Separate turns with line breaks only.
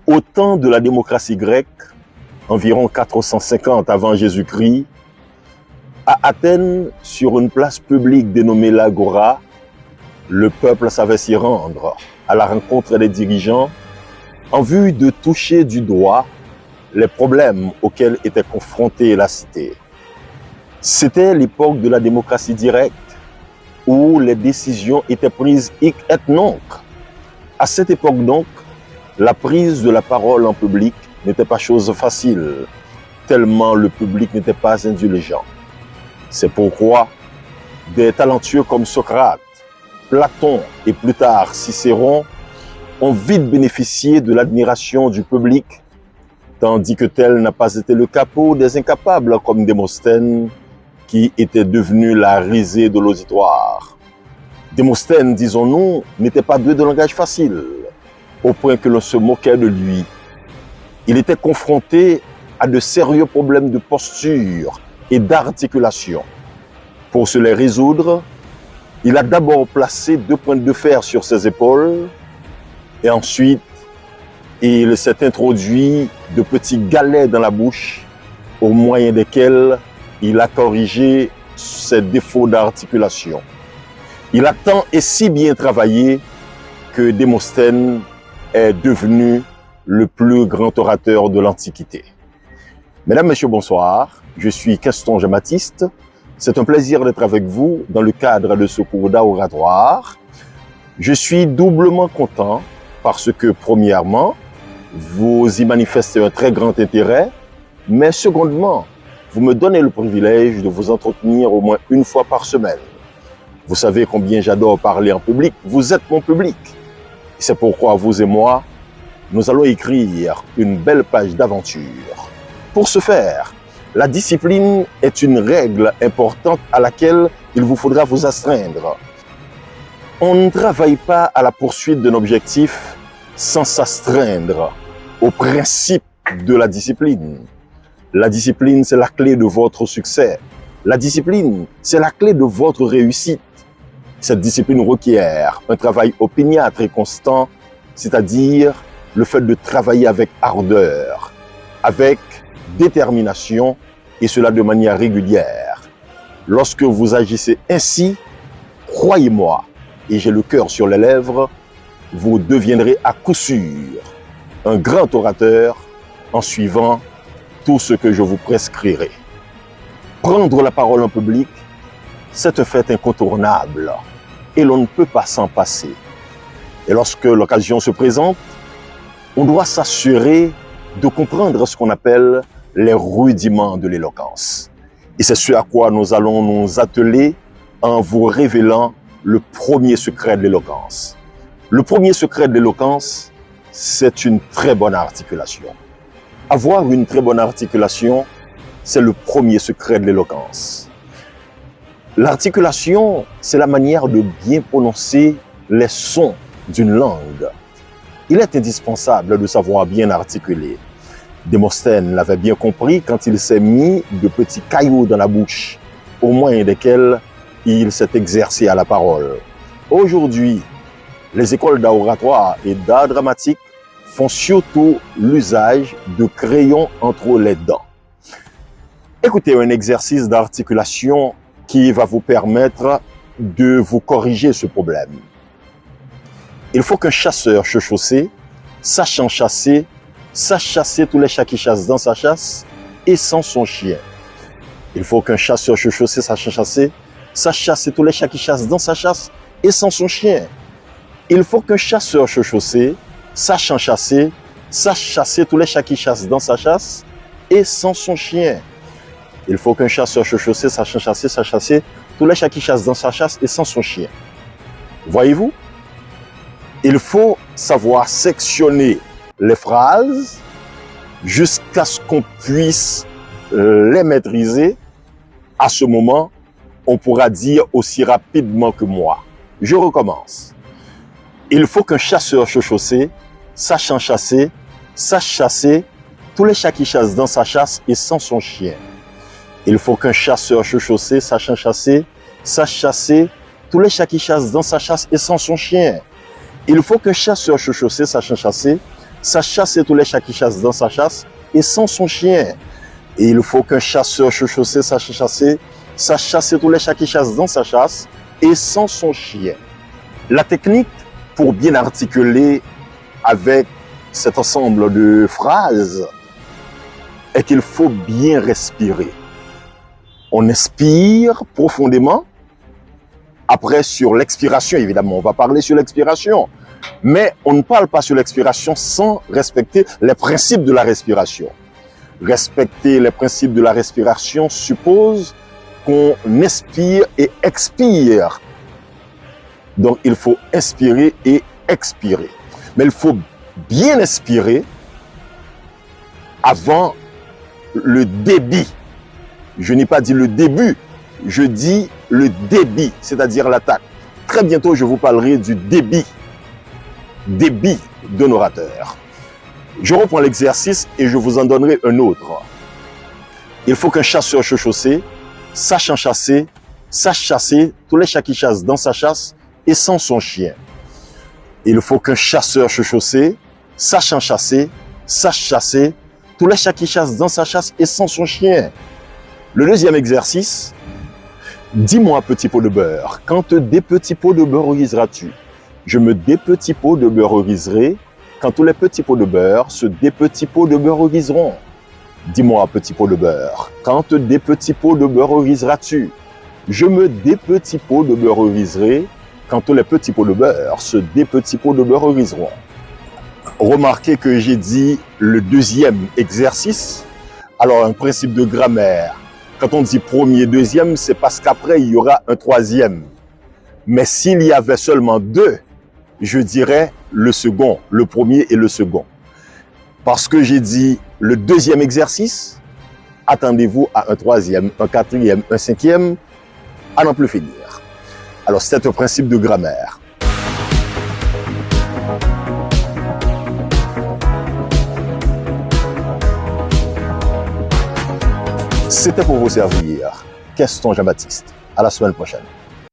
Au temps de la démocratie grecque, environ 450 avant Jésus-Christ, à Athènes, sur une place publique dénommée l'Agora, le peuple savait s'y rendre à la rencontre des dirigeants en vue de toucher du doigt les problèmes auxquels était confrontée la cité. C'était l'époque de la démocratie directe où les décisions étaient prises hic et nunc. À cette époque donc, la prise de la parole en public n'était pas chose facile, tellement le public n'était pas indulgent. C'est pourquoi des talentueux comme Socrate, Platon et plus tard Cicéron ont vite bénéficié de l'admiration du public, tandis que tel n'a pas été le cas pour des incapables comme Démosthène, qui était devenu la risée de l'auditoire. Démosthène, disons-nous, n'était pas doué de langage facile, au point que l'on se moquait de lui. Il était confronté à de sérieux problèmes de posture et d'articulation. Pour se les résoudre, il a d'abord placé 2 pointes de fer sur ses épaules et ensuite il s'est introduit de petits galets dans la bouche au moyen desquels il a corrigé ses défauts d'articulation. Il a tant et si bien travaillé que Démosthène est devenu le plus grand orateur de l'Antiquité. Mesdames, Messieurs, bonsoir. Je suis Keston Jean-Baptiste. C'est un plaisir d'être avec vous dans le cadre de ce cours d'oratoire. Je suis doublement content parce que, premièrement, vous y manifestez un très grand intérêt, mais secondement, vous me donnez le privilège de vous entretenir au moins une fois par semaine. Vous savez combien j'adore parler en public, vous êtes mon public. C'est pourquoi vous et moi, nous allons écrire une belle page d'aventure. Pour ce faire, la discipline est une règle importante à laquelle il vous faudra vous astreindre. On ne travaille pas à la poursuite d'un objectif sans s'astreindre au principe de la discipline. La discipline, c'est la clé de votre succès. La discipline, c'est la clé de votre réussite. Cette discipline requiert un travail opiniâtre et constant, c'est-à-dire le fait de travailler avec ardeur, avec détermination, et cela de manière régulière. Lorsque vous agissez ainsi, croyez-moi, et j'ai le cœur sur les lèvres, vous deviendrez à coup sûr un grand orateur en suivant tout ce que je vous prescrirai. Prendre la parole en public, c'est un fait incontournable et l'on ne peut pas s'en passer. Et lorsque l'occasion se présente, on doit s'assurer de comprendre ce qu'on appelle les rudiments de l'éloquence. Et c'est ce à quoi nous allons nous atteler en vous révélant le premier secret de l'éloquence. Le premier secret de l'éloquence, c'est une très bonne articulation. Avoir une très bonne articulation, c'est le premier secret de l'éloquence. L'articulation, c'est la manière de bien prononcer les sons d'une langue. Il est indispensable de savoir bien articuler. Démosthène l'avait bien compris quand il s'est mis de petits cailloux dans la bouche, au moyen desquels il s'est exercé à la parole. Aujourd'hui, les écoles d'oratoire et d'art dramatique font surtout l'usage de crayons entre les dents. Écoutez un exercice d'articulation qui va vous permettre de vous corriger ce problème. Il faut qu'un chasseur chaussé, sachant chasser, sache chasser tous les chats qui chassent dans sa chasse et sans son chien. Il faut qu'un chasseur chaussé, sachant chasser, sache chasser tous les chats qui chassent dans sa chasse et sans son chien. Il faut qu'un chasseur chaussé, sachant chasser, sache chasser tous les chats qui chassent dans sa chasse et sans son chien. Il faut qu'un chasseur chaussé, sachant chasser, sache chasser tous les chats qui chassent dans sa chasse et sans son chien. Voyez-vous? Il faut savoir sectionner les phrases jusqu'à ce qu'on puisse les maîtriser. À ce moment, on pourra dire aussi rapidement que moi. Je recommence. Il faut qu'un chasseur chaussé, sachant chasser, sache chasser tous les chats qui chassent dans sa chasse et sans son chien. Il faut qu'un chasseur chaussé, sachant chasser, sache chasser tous les chats qui chassent dans sa chasse et sans son chien. Il faut qu'un chasseur chaussé, sachant chasser, ça chasse tous les chats qui chassent dans sa chasse et sans son chien. Et il faut qu'un chasseur chaussé sache chasser, ça chasse tous les chats qui chassent dans sa chasse et sans son chien. La technique pour bien articuler avec cet ensemble de phrases est qu'il faut bien respirer. On inspire profondément. Après, sur l'expiration, évidemment, on va parler sur l'expiration. Mais on ne parle pas sur l'expiration sans respecter les principes de la respiration. Respecter les principes de la respiration suppose qu'on inspire et expire. Donc, il faut inspirer et expirer. Mais il faut bien inspirer avant le débit. Je n'ai pas dit le début, je dis le débit, c'est-à-dire l'attaque. Très bientôt, je vous parlerai du débit d'un orateur. Je reprends l'exercice et je vous en donnerai un autre. Il faut qu'un chasseur chaussé sache chasser tous les chats qui chassent dans sa chasse et sans son chien. Il faut qu'un chasseur chaussé sache chasser tous les chats qui chassent dans sa chasse et sans son chien. Le deuxième exercice, dis-moi petit pot de beurre, quand des petits pots de beurre riseras-tu? Je me des petits pots de beurre riserai, quand tous les petits pots de beurre se des petits pots de beurre riseront. Dis-moi petit pot de beurre, quand des petits pots de beurre riseras-tu? Je me des petits pots de beurre riserai, quand tous les petits pots de beurre se des petits pots de beurre riseront. Remarquez que j'ai dit le deuxième exercice. Alors, un principe de grammaire. Quand on dit premier, deuxième, c'est parce qu'après, il y aura un troisième. Mais s'il y avait seulement deux, je dirais le second, le premier et le second. Parce que j'ai dit le deuxième exercice, attendez-vous à un troisième, un quatrième, un cinquième, à n'en plus finir. Alors, c'est un principe de grammaire. C'était pour vous servir. Queston Jean-Baptiste. À la semaine prochaine.